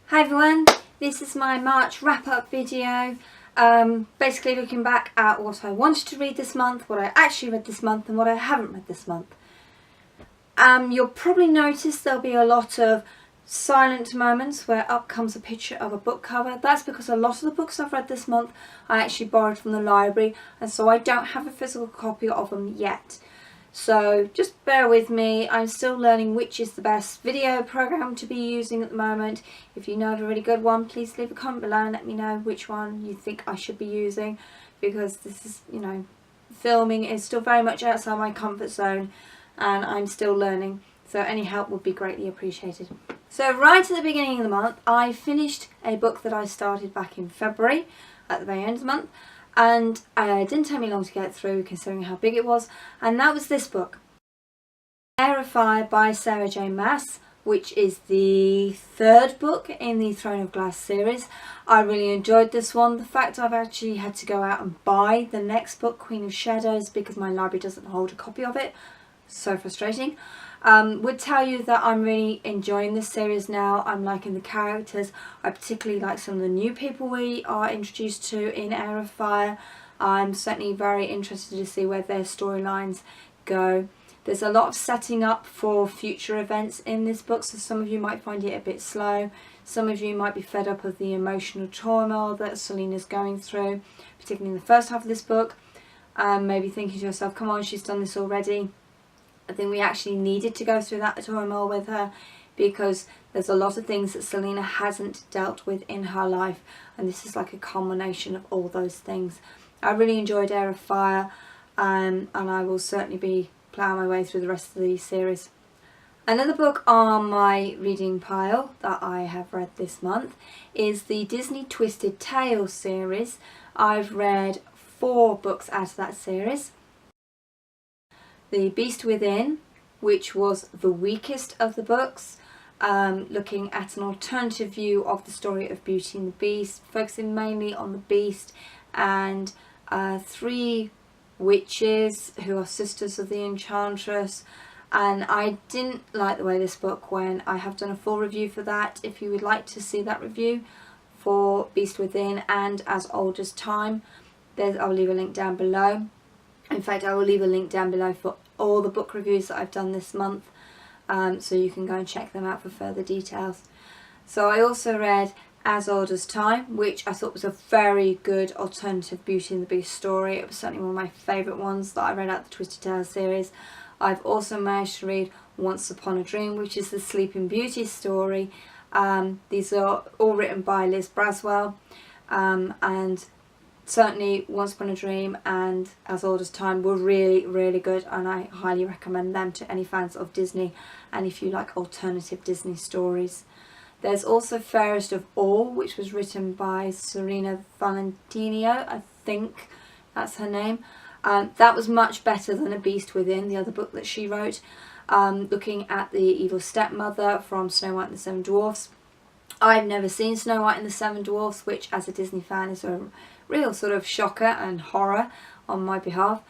Hi everyone, this is my March wrap-up video, basically looking back at what I wanted to read this month, what I actually read this month and what I haven't read this month. You'll probably notice there'll be a lot of silent moments where up comes a picture of a book cover. That's because a lot of the books I've read this month I actually borrowed from the library, and so I don't have a physical copy of them yet. So just bear with me, I'm still learning which is the best video program to be using at the moment. If you know of a really good one, please leave a comment below and let me know which one you think I should be using, because this is, filming is still very much outside my comfort zone and I'm still learning, so any help would be greatly appreciated. So right at the beginning of the month I finished a book that I started back in February at the very end of the month, and it didn't take me long to get through considering how big it was, and that was this book, Heir of Fire by Sarah J Maas, which is the third book in the Throne of Glass series. I really enjoyed this one. The fact I've actually had to go out and buy the next book, Queen of Shadows, because my library doesn't hold a copy of it, so frustrating, would tell you that I'm really enjoying this series now. I'm liking the characters. I particularly like some of the new people we are introduced to in Heir of Fire. I'm certainly very interested to see where their storylines go. There's a lot of setting up for future events in this book, so some of you might find it a bit slow. Some of you might be fed up of the emotional turmoil that Selena's going through, particularly in the first half of this book. Maybe thinking to yourself, come on, she's done this already. I think we actually needed to go through that turmoil with her, because there's a lot of things that Selena hasn't dealt with in her life, and this is like a culmination of all those things. I really enjoyed Heir of Fire, and I will certainly be ploughing my way through the rest of the series. Another book on my reading pile that I have read this month is the Disney Twisted Tales series. I've read 4 books out of that series. The Beast Within, which was the weakest of the books, looking at an alternative view of the story of Beauty and the Beast, focusing mainly on the Beast and 3 witches who are sisters of the Enchantress. And I didn't like the way this book went. I have done a full review for that. If you would like to see that review for Beast Within and As Old as Time, I'll leave a link down below. In fact, I will leave a link down below for all the book reviews that I've done this month, so you can go and check them out for further details. So I also read As Old as Time, which I thought was a very good alternative Beauty and the Beast story. It was certainly one of my favourite ones that I read out of the Twisted Tales series. I've also managed to read Once Upon a Dream, which is the Sleeping Beauty story. These are all written by Liz Braswell, and certainly Once Upon a Dream and As Old as Time were really, really good, and I highly recommend them to any fans of Disney and if you like alternative Disney stories. There's also Fairest of All, which was written by Serena Valentino, I think that's her name. That was much better than A Beast Within, the other book that she wrote, looking at the evil stepmother from Snow White and the Seven Dwarfs. I've never seen Snow White and the Seven Dwarfs, which as a Disney fan is a real sort of shocker and horror on my behalf,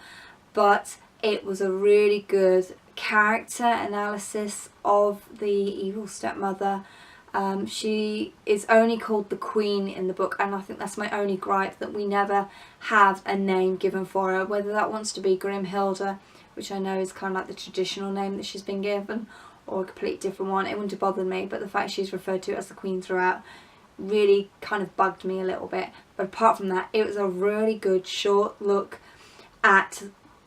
but it was a really good character analysis of the evil stepmother. She is only called the Queen in the book, and I think that's my only gripe, that we never have a name given for her, whether that wants to be Grimhilda, which I know is kind of like the traditional name that she's been given, or a completely different one. It wouldn't have bothered me, but the fact she's referred to as the Queen throughout really kind of bugged me a little bit. But apart from that, it was a really good short look at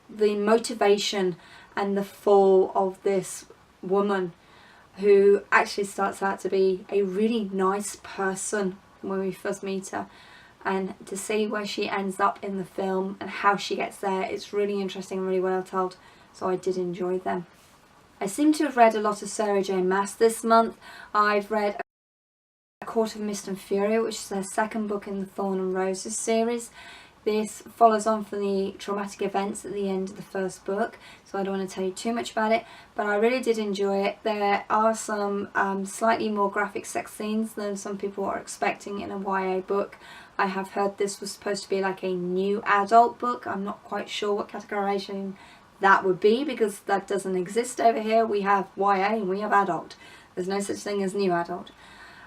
the motivation and the fall of this woman, who actually starts out to be a really nice person when we first meet her, and to see where she ends up in the film and how she gets there, it's really interesting and really well told, so I did enjoy them. I seem to have read a lot of Sarah J Maas this month. I've read A Court of Mist and Fury, which is her second book in the Thorn and Roses series. This follows on from the traumatic events at the end of the first book, so I don't want to tell you too much about it, but I really did enjoy it. There are some slightly more graphic sex scenes than some people are expecting in a YA book. I have heard this was supposed to be like a new adult book. I'm not quite sure what categorization that would be, because that doesn't exist over here. We have YA and we have adult. There's no such thing as new adult.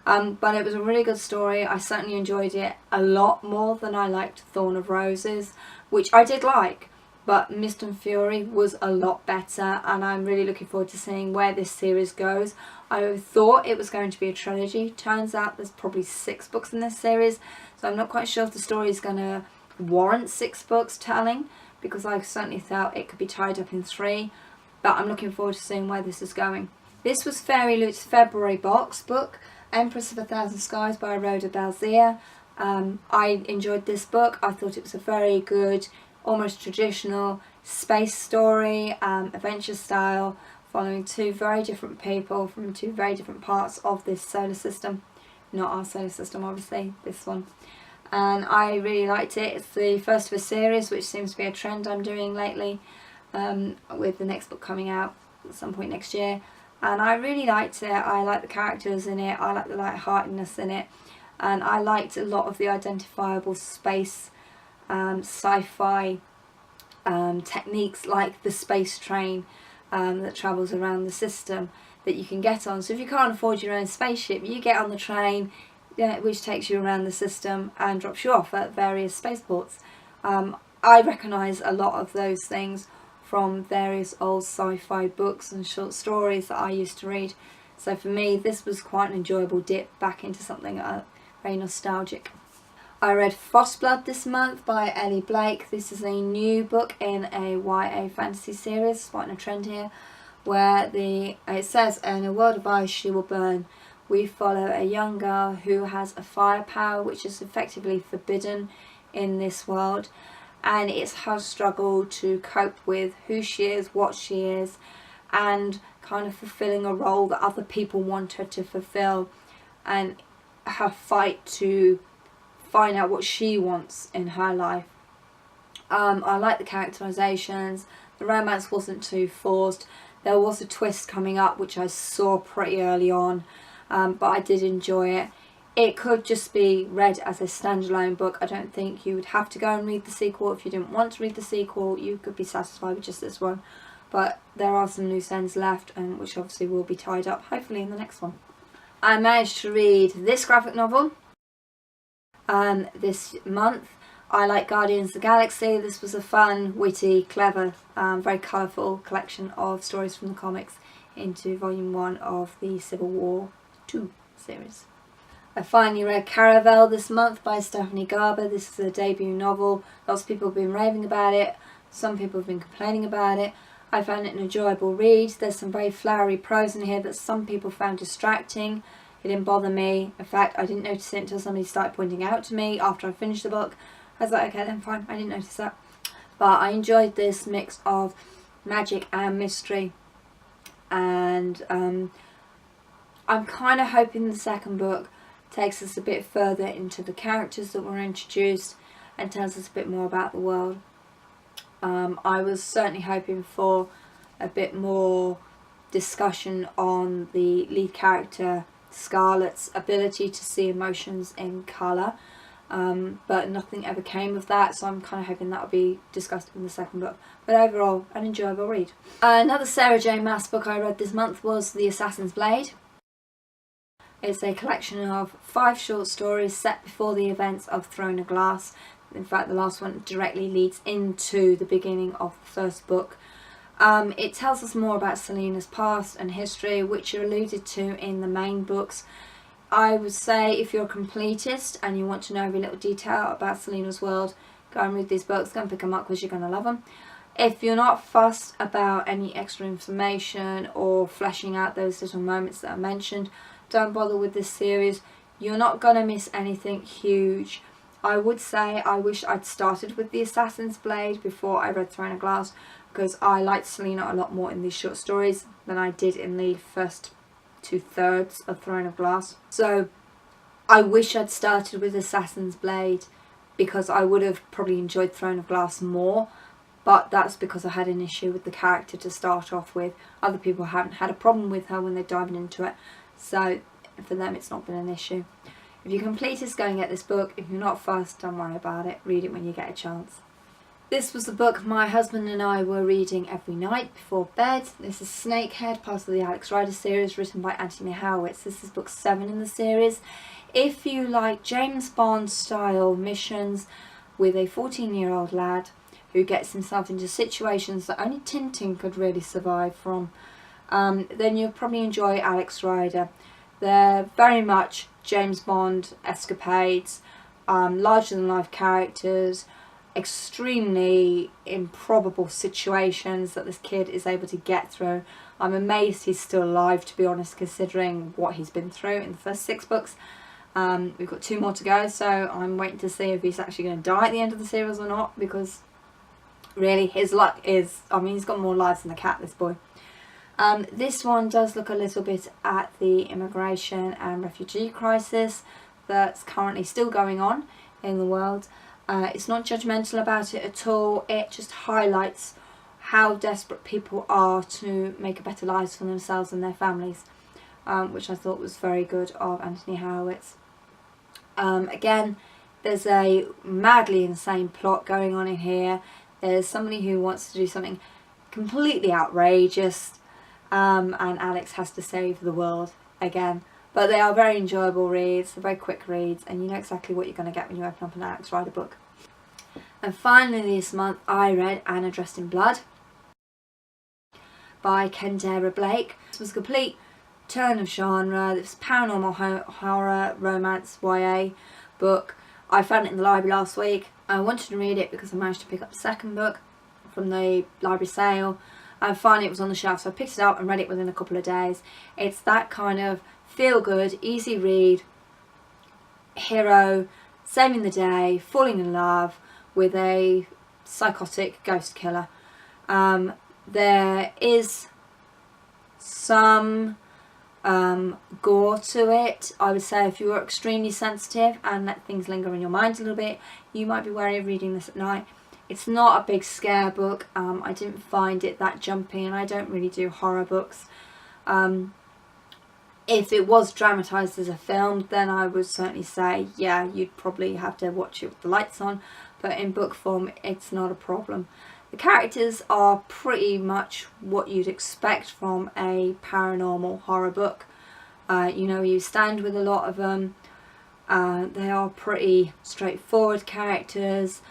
But it was a really good story. I certainly enjoyed it a lot more than I liked Thorn of Roses, which I did like, but Mist and Fury was a lot better, and I'm really looking forward to seeing where this series goes. I thought it was going to be a trilogy. Turns out there's probably 6 books in this series, so I'm not quite sure if the story is going to warrant 6 books telling, because I certainly felt it could be tied up in 3, but I'm looking forward to seeing where this is going. This was Fairy Loot's February box book, Empress of a Thousand Skies by Rhoda Balzier. I enjoyed this book. I thought it was a very good, almost traditional space story, adventure style, following 2 very different people from 2 very different parts of this solar system. Not our solar system, obviously, this one. And I really liked it. It's the first of a series, which seems to be a trend I'm doing lately, with the next book coming out at some point next year. And I really liked it. I like the characters in it, I like the lightheartedness in it, and I liked a lot of the identifiable space sci-fi techniques, like the space train that travels around the system that you can get on. So if you can't afford your own spaceship, you get on the train, which takes you around the system and drops you off at various spaceports. I recognise a lot of those things from various old sci-fi books and short stories that I used to read. So for me, this was quite an enjoyable dip back into something very nostalgic. I read Frostblood this month by Ellie Blake. This is a new book in a YA fantasy series, spotting a trend here, where it says, in a world of ice she will burn. We follow a young girl who has a fire power which is effectively forbidden in this world, and it's her struggle to cope with who she is, what she is, and kind of fulfilling a role that other people want her to fulfill, and her fight to find out what she wants in her life. I like the characterizations. The romance wasn't too forced. There was a twist coming up which I saw pretty early on, but I did enjoy it. It could just be read as a standalone book. I don't think you would have to go and read the sequel. If you didn't want to read the sequel, you could be satisfied with just this one. But there are some loose ends left, which obviously will be tied up, hopefully, in the next one. I managed to read this graphic novel this month. I like Guardians of the Galaxy. This was a fun, witty, clever, very colourful collection of stories from the comics into volume 1 of the Civil War 2 series. I finally read Caravel this month by Stephanie Garber. This is a debut novel. Lots of people have been raving about it. Some people have been complaining about it. I found it an enjoyable read. There's some very flowery prose in here that some people found distracting. It didn't bother me. In fact, I didn't notice it until somebody started pointing it out to me after I finished the book. I was like, okay then, fine, I didn't notice that. But I enjoyed this mix of magic and mystery. And I'm kind of hoping the second book takes us a bit further into the characters that were introduced and tells us a bit more about the world. I was certainly hoping for a bit more discussion on the lead character Scarlett's ability to see emotions in colour, but nothing ever came of that, so I'm kind of hoping that will be discussed in the second book. But overall, an enjoyable read. Another Sarah J Maas book I read this month was The Assassin's Blade. It's a collection of 5 short stories set before the events of Throne of Glass. In fact, the last one directly leads into the beginning of the first book. It tells us more about Selena's past and history, which are alluded to in the main books. I would say if you're a completist and you want to know every little detail about Selena's world, go and read these books, go and pick them up because you're going to love them. If you're not fussed about any extra information or fleshing out those little moments that I mentioned, don't bother with this series. You're not going to miss anything huge. I would say I wish I'd started with The Assassin's Blade before I read Throne of Glass, because I liked Selena a lot more in these short stories than I did in the first 2/3 of Throne of Glass. So I wish I'd started with Assassin's Blade, because I would have probably enjoyed Throne of Glass more, but that's because I had an issue with the character to start off with. Other people haven't had a problem with her when they're diving into it, so for them it's not been an issue. If you're completist, go and get this book. If you're not fussed, don't worry about it. Read it when you get a chance. This was the book my husband and I were reading every night before bed. This is Snakehead, part of the Alex Rider series, written by Anthony Howitz. This is book 7 in the series. If you like James Bond style missions with a 14-year-old lad who gets himself into situations that only Tintin could really survive from, then you'll probably enjoy Alex Rider. They're very much James Bond escapades, larger than life characters, extremely improbable situations that this kid is able to get through. I'm amazed he's still alive, to be honest, considering what he's been through in the first 6 books. We've got 2 more to go, so I'm waiting to see if he's actually going to die at the end of the series or not, because really his luck is, I mean, he's got more lives than a cat, this boy. This one does look a little bit at the immigration and refugee crisis that's currently still going on in the world. It's not judgmental about it at all. It just highlights how desperate people are to make a better lives for themselves and their families, which I thought was very good of Anthony Howitz. Again, there's a madly insane plot going on in here. There's somebody who wants to do something completely outrageous, and Alex has to save the world again. But they are very enjoyable reads, they're very quick reads, and you know exactly what you're going to get when you open up an Alex Rider book. And finally this month I read Anna Dressed in Blood by Kendra Blake. This was a complete turn of genre. This paranormal horror, romance, YA book. I found it in the library last week. I wanted to read it because I managed to pick up the second book from the library sale. And finally it was on the shelf, so I picked it up and read it within a couple of days. It's that kind of feel good, easy read, hero saving the day, falling in love with a psychotic ghost killer. There is some gore to it. I would say if you are extremely sensitive and let things linger in your mind a little bit, you might be wary of reading this at night. It's not a big scare book. I didn't find it that jumpy, and I don't really do horror books. If it was dramatised as a film, then I would certainly say, yeah, you'd probably have to watch it with the lights on. But in book form, it's not a problem. The characters are pretty much what you'd expect from a paranormal horror book. You know, you stand with a lot of them. They are pretty straightforward characters.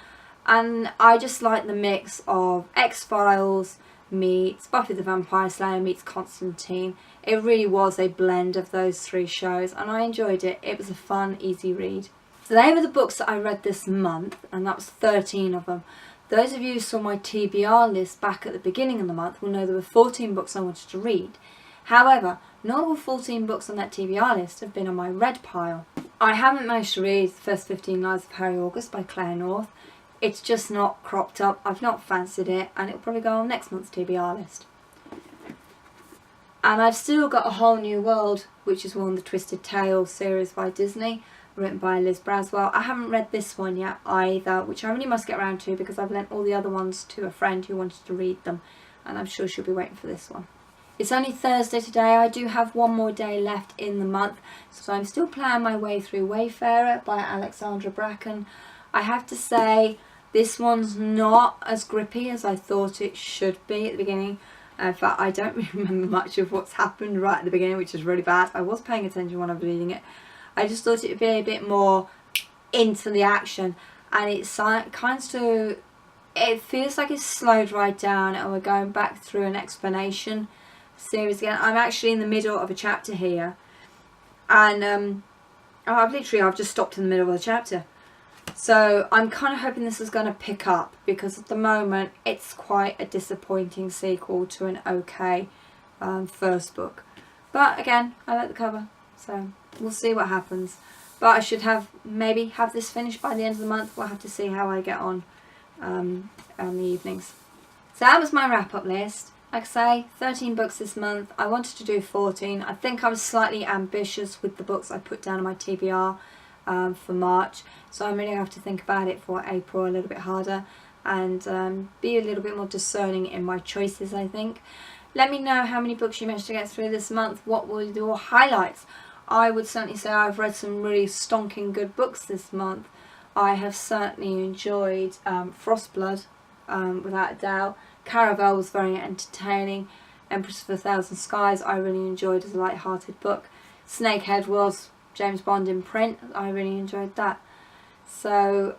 And I just like the mix of X-Files meets Buffy the Vampire Slayer meets Constantine. It really was a blend of those 3 shows, and I enjoyed it. It was a fun, easy read. So they were the books that I read this month, and that was 13 of them. Those of you who saw my TBR list back at the beginning of the month will know there were 14 books I wanted to read. However, not all 14 books on that TBR list have been on my read pile. I haven't managed to read the first 15 Lives of Harry August by Claire North. It's just not cropped up, I've not fancied it, and it'll probably go on next month's TBR list. And I've still got A Whole New World, which is one of the Twisted Tales series by Disney, written by Liz Braswell. I haven't read this one yet either, which I really must get around to because I've lent all the other ones to a friend who wanted to read them, and I'm sure she'll be waiting for this one. It's only Thursday today. I do have one more day left in the month, so I'm still playing my way through Wayfarer by Alexandra Bracken. I have to say, this one's not as grippy as I thought it should be at the beginning. In fact, I don't really remember much of what's happened right at the beginning, which is really bad. I was paying attention when I was reading it. I just thought it would be a bit more into the action, and it's it feels like it's slowed right down, and we're going back through an explanation series again. I'm actually in the middle of a chapter here, and I've just stopped in the middle of the chapter. So I'm kind of hoping this is going to pick up, because at the moment it's quite a disappointing sequel to an okay first book. But again, I like the cover, so we'll see what happens. But I should maybe have this finished by the end of the month. We'll have to see how I get on the evenings. So that was my wrap-up list. Like I say, 13 books this month. I wanted to do 14. I think I was slightly ambitious with the books I put down on my TBR for March. So I'm really going to have to think about it for April a little bit harder, and be a little bit more discerning in my choices, I think. Let me know how many books you managed to get through this month. What were your highlights? I would certainly say I've read some really stonking good books this month. I have certainly enjoyed Frostblood without a doubt. Caravel was very entertaining. Empress of a Thousand Skies I really enjoyed as a light-hearted book. Snakehead was James Bond in print. I really enjoyed that. So,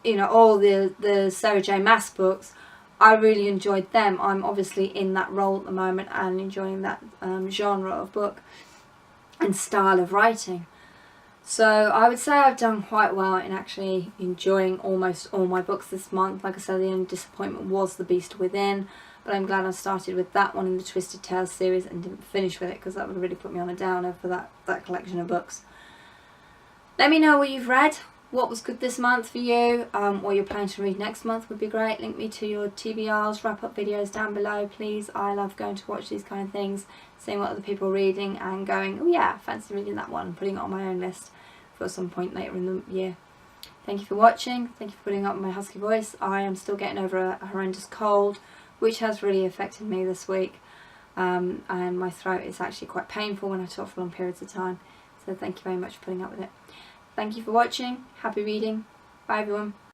you know, all the Sarah J Maas books, I really enjoyed them. I'm obviously in that role at the moment and enjoying that genre of book and style of writing. So I would say I've done quite well in actually enjoying almost all my books this month. Like I said, the only disappointment was The Beast Within, but I'm glad I started with that one in the Twisted Tales series and didn't finish with it, because that would really put me on a downer for that collection of books. Let me know what you've read, what was good this month for you, what you're planning to read next month would be great. Link me to your TBRs, wrap-up videos down below, please. I love going to watch these kind of things, seeing what other people are reading and going, oh yeah, fancy reading that one, putting it on my own list for some point later in the year. Thank you for watching. Thank you for putting up with my husky voice. I am still getting over a horrendous cold, which has really affected me this week. And my throat is actually quite painful when I talk for long periods of time. So thank you very much for putting up with it. Thank you for watching. Happy reading. Bye everyone.